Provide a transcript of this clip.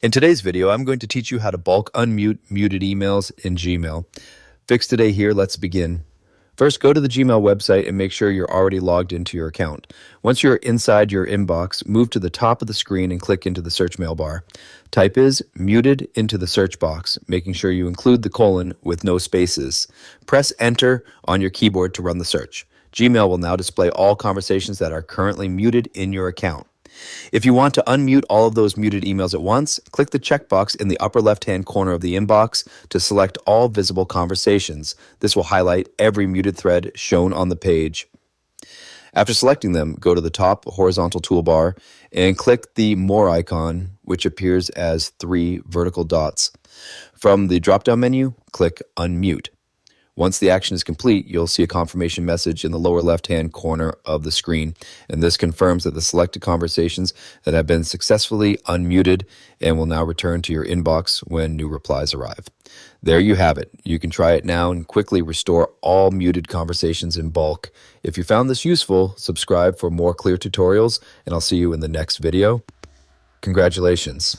In today's video, I'm going to teach you how to bulk unmute muted emails in Gmail. Fix today here, let's begin. First, go to the Gmail website and make sure you're already logged into your account. Once you're inside your inbox, move to the top of the screen and click into the search mail bar. Type is muted into the search box, making sure you include the colon with no spaces. Press enter on your keyboard to run the search. Gmail will now display all conversations that are currently muted in your account. If you want to unmute all of those muted emails at once, click the checkbox in the upper left-hand corner of the inbox to select all visible conversations. This will highlight every muted thread shown on the page. After selecting them, go to the top horizontal toolbar and click the More icon, which appears as 3 vertical dots. From the drop-down menu, click Unmute. Once the action is complete, you'll see a confirmation message in the lower left-hand corner of the screen, and this confirms that the selected conversations that have been successfully unmuted and will now return to your inbox when new replies arrive. There you have it. You can try it now and quickly restore all muted conversations in bulk. If you found this useful, subscribe for more clear tutorials, and I'll see you in the next video. Congratulations.